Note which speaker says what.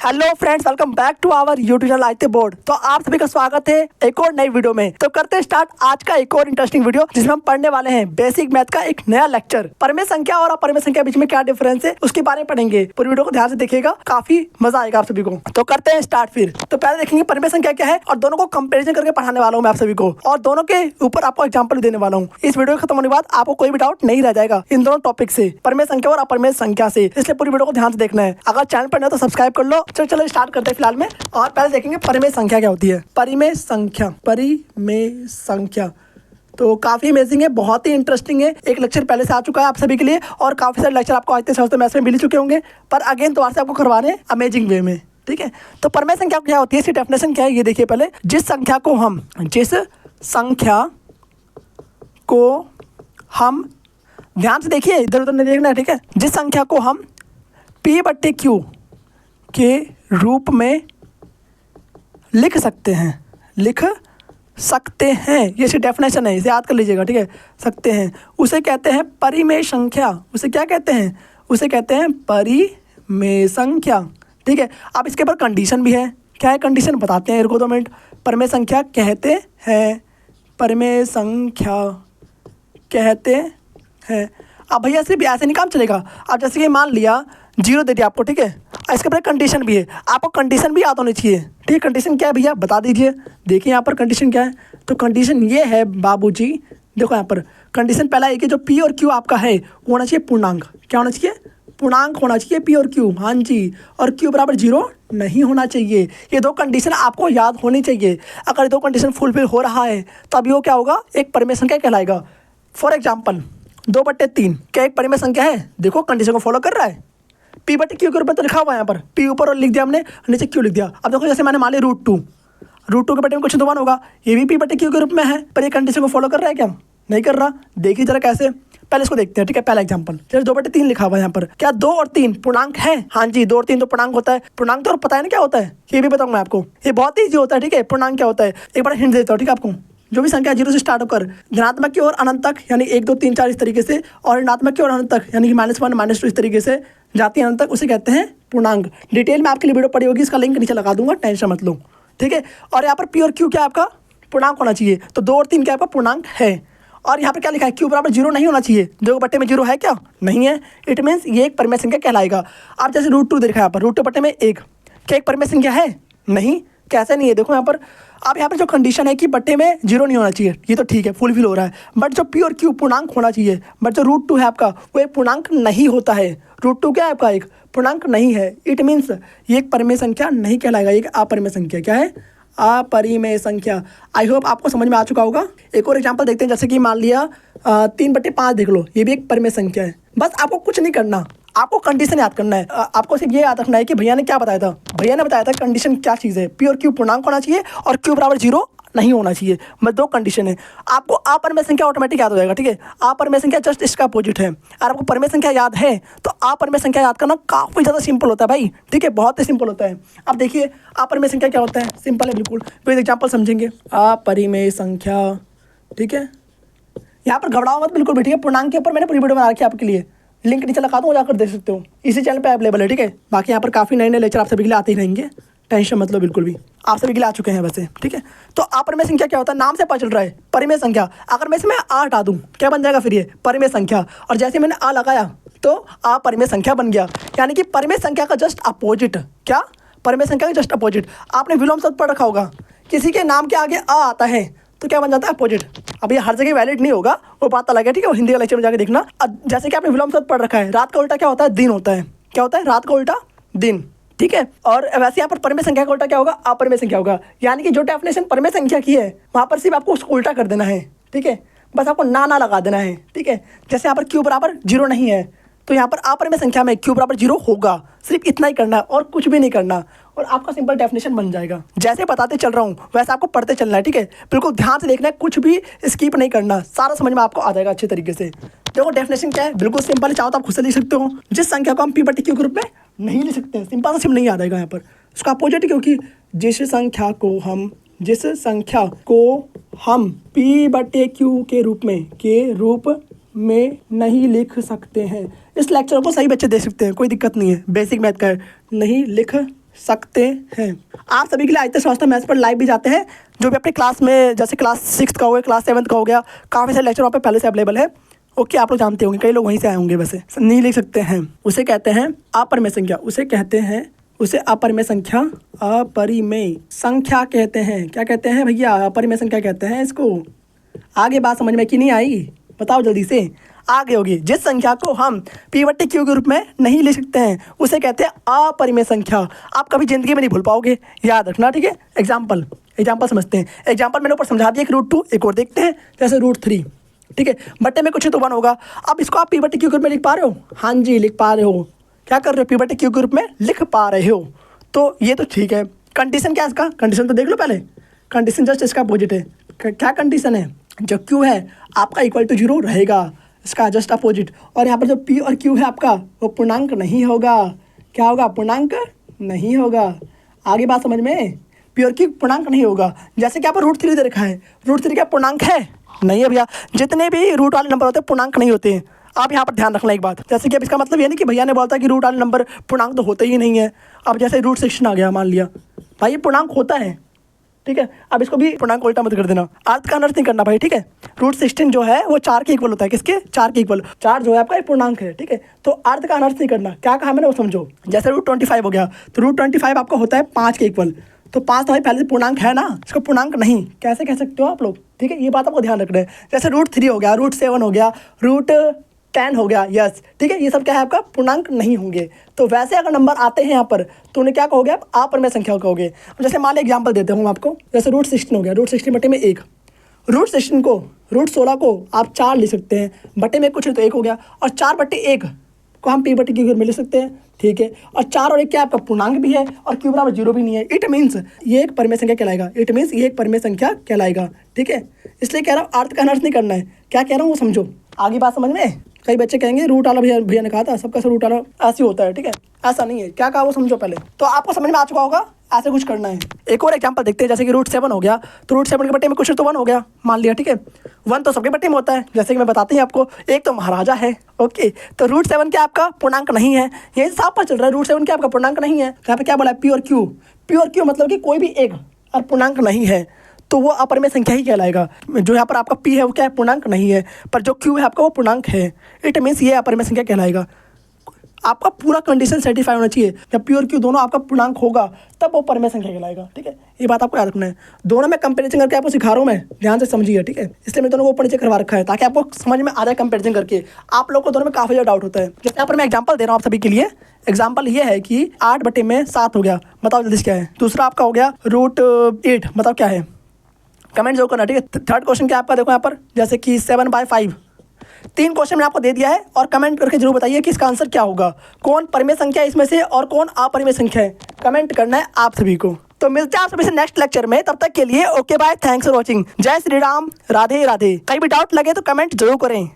Speaker 1: Hello friends, welcome back to our YouTube channel Aditya board. तो आप सभी का स्वागत है एक और नई वीडियो में। तो करते हैं स्टार्ट आज का एक और इंटरेस्टिंग वीडियो जिसमें हम पढ़ने वाले हैं बेसिक मैथ का एक नया लेक्चर। परिमेय संख्या और अपरिमेय संख्या बीच में क्या डिफरेंस है उसके बारे में पढ़ेंगे। पूरी वीडियो को ध्यान से देखिएगा, काफी मजा आएगा आप सभी को। तो करते हैं स्टार्ट फिर। तो पहले देखेंगे परिमेय संख्या क्या है और दोनों को कंपेरिजन करके पढ़ाने वाला हूँ मैं आप सभी को, और दोनों के ऊपर आपको एग्जाम्पल देने वाला हूँ। इस वीडियो खत्म होने के बाद आपको कोई भी डाउट नहीं रह जाएगा इन दोनों टॉपिक से, परिमेय संख्या और अपरिमेय संख्या से। इसलिए पूरी वीडियो को ध्यान से देखना है। अगर चैनल पर नए हो तो सब्सक्राइब कर लो। चलो स्टार्ट करते हैं फिलहाल में। और पहले देखेंगे परिमेय संख्या क्या होती है। परिमेय संख्या तो काफी अमेजिंग है, बहुत ही इंटरेस्टिंग है। एक लेक्चर पहले से आ चुका है आप सभी के लिए और काफी सारे लेक्चर आपको आते समझते मैथ्स में मिल चुके होंगे, पर अगेन दोबारा से आपको करवा रहे हैं अमेजिंग वे में। ठीक है, तो परिमेय संख्या क्या होती है, इसकी डेफिनेशन क्या है ये देखिए। पहले जिस संख्या को हम ध्यान से देखिए, इधर उधर नहीं देखना है। ठीक है, जिस संख्या को हम P/Q के रूप में लिख सकते हैं ये इसकी डेफिनेशन है, इसे याद कर लीजिएगा। ठीक है, सकते हैं उसे कहते हैं परिमेय संख्या। उसे क्या कहते हैं? उसे कहते हैं परिमेय संख्या। ठीक है, अब इसके ऊपर कंडीशन भी है। क्या है कंडीशन बताते हैं, रुको 2 मिनट। परिमेय संख्या कहते हैं अब भैया सिर्फ ऐसे नहीं काम चलेगा। अब जैसे कि मान लिया 0 दे दिया आपको, ठीक है, इसके ऊपर कंडीशन भी है, आपको कंडीशन भी याद होनी चाहिए। ठीक है, कंडीशन क्या है भैया बता दीजिए। देखिए यहाँ पर कंडीशन क्या है, तो कंडीशन ये है बाबूजी, देखो यहाँ पर कंडीशन पहला है कि जो P और Q आपका है वो होना चाहिए पूर्णांक। क्या होना चाहिए? पूर्णांक होना चाहिए P और Q। हाँ जी, और Q बराबर 0 नहीं होना चाहिए। ये 2 कंडीशन आपको याद होनी चाहिए। अगर 2 कंडीशन फुलफिल हो रहा है तब ये क्या होगा, एक परिमेय संख्या कहलाएगा। फॉर एग्जाम्पल 2/3 क्या एक परिमेय संख्या है? देखो कंडीशन को फॉलो कर रहा है। P/Q के रूप में तो लिखा हुआ है यहाँ पर, P ऊपर और लिख दिया हमने, नीचे Q लिख दिया। अब देखो जैसे मैंने मान लिया √2 के बटे में कुछ तो 1 होगा, ये भी P/Q के रूप में है, पर ये कंडीशन को फॉलो कर रहा है क्या? नहीं कर रहा। देखिए जरा कैसे, पहले इसको देखते हैं। ठीक है, पहला एग्जांपल, चलो 2/3 लिखा हुआ है यहाँ पर। क्या 2 और 3 पूर्णांक है? हाँ जी, 2 और 3 तो पूर्णांक होता है। पूर्णांक तो पता है ना क्या होता है, ये भी बताऊंगा आपको, ये बहुत ईजी होता है। ठीक है, पूर्णांक क्या होता है एक बार हिंट देता हूँ। ठीक है, आपको जो भी संख्या 0 से स्टार्ट होकर धनात्मक की ओर अनंत तक यानी 1 2 3 4 इस तरीके से, और ऋणात्मक की ओर अनंत तक यानी कि -1 -2 इस तरीके से जाती है अनंत तक, उसे कहते हैं पूर्णांक। डिटेल में आपके लिए वीडियो पड़ी होगी, इसका लिंक नीचे लगा दूंगा, टेंशन मत लो। ठीक है, और यहाँ पर P और Q क्या आपका पूर्णांक होना चाहिए, तो 2 और 3 क्या आपका पूर्णांक है। और यहाँ पर क्या लिखा है, Q बराबर 0 नहीं होना चाहिए। 2 बटे में 0 है क्या? नहीं है। इट मीन्स ये एक परिमेय संख्या कहलाएगा। आप जैसे √2 देखा यहाँ पर, √2 बटे में 1 क्या एक परिमेय संख्या है? नहीं। कैसे नहीं है? देखो यहाँ पर, अब यहाँ पर जो कंडीशन है कि बट्टे में 0 नहीं होना चाहिए, ये तो ठीक है, फुलफिल हो रहा है। बट जो P और Q पूर्णांक होना चाहिए, बट जो √2 है आपका वो एक पूर्णांक नहीं होता है। √2 क्या है आपका, एक पूर्णांक नहीं है। इट मीन्स ये एक परिमेय संख्या नहीं कहलाएगा, एक अपरिमेय संख्या। क्या है? अपरिमेय संख्या। आई होप आपको समझ में आ चुका होगा। एक और एग्जाम्पल देखते हैं, जैसे कि मान लिया 3/5 देख लो, ये भी एक परिमेय संख्या है। बस आपको कुछ नहीं करना, आपको कंडीशन याद करना है। आपको सिर्फ ये याद रखना है कि भैया ने क्या बताया था। भैया ने बताया था कंडीशन क्या चीज़ है, P और Q पूर्णांक होना चाहिए और Q बराबर 0 नहीं होना चाहिए। बस 2 कंडीशन है। आपको अपरिमेय संख्या ऑटोमेटिक याद हो जाएगा। ठीक है, अपरिमेय संख्या जस्ट इसका अपोजिट है। अगर आपको परिमेय संख्या याद है तो अपरिमेय संख्या याद करना काफ़ी ज़्यादा सिंपल होता है भाई। ठीक है, बहुत ही सिंपल होता है। अब देखिए अपरिमेय संख्या क्या होता है, सिंपल है बिल्कुल। तो एग्जाम्पल समझेंगे। अपरिमेय संख्या, ठीक है, यहाँ पर घबराओ मत बिल्कुल भी। ठीक है, पूर्णांक के ऊपर मैंने पूरी वीडियो बना रखी है आपके लिए, लिंक नीचे लगा दूँ, जाकर देख सकते हो, इसी चैनल पे अवेलेबल है। ठीक है, बाकी यहाँ पर काफ़ी नए नए लेक्चर आप सभी के लिए आते ही रहेंगे, टेंशन मत लो बिल्कुल भी, आप सभी के लिए आ चुके हैं वैसे। ठीक है, तो अपरिमेय संख्या क्या होता है, नाम से पता चल रहा है परिमेय संख्या। अगर मैं इसमें आ हटा दूँ क्या बन जाएगा फिर, ये परिमेय संख्या। और जैसे मैंने आ लगाया तो अपरिमेय संख्या बन गया, यानी कि परिमेय संख्या का जस्ट अपोजिट। क्या? परिमेय संख्या का जस्ट अपोजिट। आपने विलोम शब्द पढ़ रखा होगा, किसी के नाम के आगे आ आता है तो क्या बन जाता है, अपोजिट। अब ये हर जगह वैलिड नहीं होगा, वो बात अलग है। ठीक है, वो हिंदी का लेक्चर में जाकर देखना। जैसे कि आपने विलोम शब्द पढ़ रखा है, रात का उल्टा क्या होता है, दिन होता है। क्या होता है? रात का उल्टा दिन। ठीक है, और वैसे यहाँ पर परिमेय संख्या का उल्टा क्या होगा, अपरिमेय संख्या होगा। यानी कि जो डेफिनेशन परिमेय संख्या की है वहाँ पर सिर्फ आपको उसको उल्टा कर देना है। ठीक है, बस आपको ना लगा देना है। ठीक है, जैसे यहाँ पर Q बराबर 0 नहीं है तो यहाँ पर अपरिमेय संख्या में Q बराबर 0 होगा। सिर्फ इतना ही करना है और कुछ भी नहीं करना, और आपका सिंपल डेफिनेशन बन जाएगा। जैसे बताते चल रहा हूँ वैसे आपको पढ़ते चलना है। ठीक है, बिल्कुल ध्यान से देखना है, कुछ भी स्किप नहीं करना, सारा समझ में आपको आ जाएगा अच्छे तरीके से। देखो डेफिनेशन क्या है, बिल्कुल सिंपल है, चाहो तो आप खुद से लिख सकते हो। जिस संख्या को हम P/Q के रूप में नहीं लिख सकते हैं, सिंपल से नहीं आ जाएगा यहाँ पर, उसका अपोजिट, क्योंकि जिस संख्या को हम P/Q के रूप में नहीं लिख सकते हैं। इस लेक्चर को सही बच्चे देख सकते हैं, कोई दिक्कत नहीं है, बेसिक मैथ का है, नहीं लिख सकते हैं। आप सभी के लिए आदित्य स्वास्थ्य मैथ्स पर लाइव भी जाते हैं, जो भी अपनी क्लास में, जैसे क्लास 6 का हो गया, क्लास 7 का हो गया, काफ़ी सारे लेक्चर वहाँ पे पहले से अवेलेबल है। ओके, आप लोग जानते होंगे, कई लोग वहीं से आए होंगे, वैसे नहीं लिख सकते हैं। उसे कहते हैं अपरिमेय संख्या, उसे कहते हैं, उसे अपरिमेय संख्या, अपरिमेय संख्या कहते हैं। क्या कहते हैं भैया? अपरिमेय संख्या कहते हैं इसको। आगे बात समझ में कि नहीं आई? बताओ जल्दी से, आगे होगी। जिस संख्या को हम p/q के रूप में नहीं लिख सकते हैं उसे कहते हैं अपरिमेय संख्या। आप कभी जिंदगी में नहीं भूल पाओगे, याद रखना, ठीक है। एग्जाम्पल समझते हैं। एग्जाम्पल मैंने ऊपर समझा दिया कि √2, एक और देखते हैं, जैसे √3, ठीक है। बट्टे में कुछ तो 1 होगा। अब इसको आप p/q के रूप में लिख पा रहे हो? हाँ जी, लिख पा रहे हो। क्या कर रहे हो? p/q के रूप में लिख पा रहे हो, तो ये तो ठीक है। कंडीशन क्या है इसका? कंडीशन तो देख लो पहले। कंडीशन जस्ट इसका अपोजिट है। क्या कंडीशन है? जो q है आपका इक्वल टू 0 रहेगा, इसका जस्ट अपोजिट। और यहाँ पर जो p और q है आपका, वो पूर्णांक नहीं होगा। क्या होगा? पूर्णांक नहीं होगा। आगे बात समझ में? p और q पूर्णांक नहीं होगा। जैसे कि यहाँ पर √3 दे रखा है, √3 क्या पूर्णांक है? नहीं है भैया। जितने भी रूट वाले नंबर होते हैं पूर्णांक नहीं होते हैं। आप यहाँ पर ध्यान रखना एक बात। जैसे कि अब इसका मतलब ये नहीं कि भैया ने बोलता कि रूट वाले नंबर पूर्णांक तो होते ही नहीं है। अब जैसे √16 आ गया, मान लिया भाई ये पूर्णांक होता है, ठीक है। अब इसको भी पूर्णांक उल्टा मत कर देना, अर्थ का अनर्थ नहीं करना भाई, ठीक है। √16 जो है वो 4 के इक्वल होता है। किसके? 4 के इक्वल। 4 जो है आपका एक पूर्णांक है, ठीक है। तो अर्थ का अनर्थ नहीं करना। क्या कहा मैंने वो समझो। जैसे √25 हो गया, तो √25 आपका होता है 5 के इक्वल। तो 5 तो भाई पहले से पूर्णांक है ना, इसको पूर्णांक नहीं कैसे कह सकते हो आप लोग, ठीक है। ये बात आपको ध्यान रखना है। जैसे √3 हो गया, √7 हो गया, √10 हो गया, यस, ठीक है। ये सब क्या है आपका? पूर्णांक नहीं होंगे। तो वैसे अगर नंबर आते हैं यहाँ पर तो उन्हें क्या कहोगे आप? अपरिमेय संख्या कहोगे। अब जैसे मान लीजिए एग्जाम्पल देते हूँ आपको, जैसे √16 हो गया, √16 बटे में 1। √16 को, √16 को आप 4 लिख सकते हैं, बटे में कुछ तो 1 हो गया। और 4/1 को हम p/q के रूप में लिख सकते हैं, ठीक है। और 4 और 1 क्या आपका? पूर्णांक भी है, और q बराबर 0 भी नहीं है। इट मीन्स ये एक परिमेय संख्या कहलाएगा। इट मीन्स ये एक परिमेय संख्या कहलाएगा, ठीक है। इसलिए कह रहा हूँ अर्थ का अनर्थ नहीं करना है। क्या कह रहा हूँ वो समझो। आगे बात समझ में? कई बच्चे कहेंगे रूट वाला भैया ने कहा था सबका सब रूट वाला ऐसे होता है, ठीक है। ऐसा नहीं है। क्या कहा वो समझो पहले। तो आपको समझ में आ चुका होगा, ऐसे कुछ करना है। एक और एग्जांपल देखते हैं, जैसे कि √7 हो गया, तो √7 के बट्टे में कुछ तो 1 हो गया, मान लिया, ठीक है। 1 तो सबके बट्टे में होता है, जैसे कि मैं बताती हूँ आपको। एक तो महाराजा है, ओके। तो √7 क्या आपका पूर्णांक नहीं है, यही साफ पर चल रहा है। √7 क्या आपका पूर्णांक नहीं है। यहाँ पे क्या बोला है? p और q मतलब कि कोई भी एक और पूर्णांक नहीं है, तो वो अपरिमेय संख्या ही कहलाएगा। जो यहाँ पर आपका p है वो क्या है? पूर्णांक नहीं है, पर जो q है आपका वो पूर्णांक है। इट मीन्स ये अपरिमेय संख्या कहलाएगा। आपका पूरा कंडीशन सेटिस्फाई होना चाहिए। जब p और q दोनों आपका पूर्णांक होगा तब वो परिमेय संख्या कहलाएगा, ठीक है। ये बात आपको याद रखना है। दोनों में कंपैरिजन करके आपको सिखा रहा हूँ मैं, ध्यान से समझिए, ठीक है। इसलिए मैं दोनों को ऊपर नीचे करवा रखा है ताकि आपको समझ में आ जाए कंपैरिजन करके। आप लोग को दोनों में काफ़ी ज़्यादा डाउट होता है। जैसे यहाँ पर मैं एग्जाम्पल दे रहा हूँ आप सभी के लिए। एग्जाम्पल ये है कि 8/7 हो गया, बताओ जल्दी से क्या है। दूसरा आपका हो गया √8, बताओ क्या है। कमेंट जरूर करना, ठीक है। थर्ड क्वेश्चन क्या आपका? देखो यहाँ पर, जैसे कि 7/5। 3 क्वेश्चन मैंने आपको दे दिया है, और कमेंट करके जरूर बताइए कि इसका आंसर क्या होगा। कौन परिमेय संख्या है इसमें से और कौन अपरिमेय संख्या है, कमेंट करना है आप सभी को। तो मिलते हैं आप सभी से नेक्स्ट लेक्चर में। तब तक के लिए okay bye, thanks for watching. जय श्री राम, राधे राधे। कहीं भी डाउट लगे तो कमेंट जरूर करें।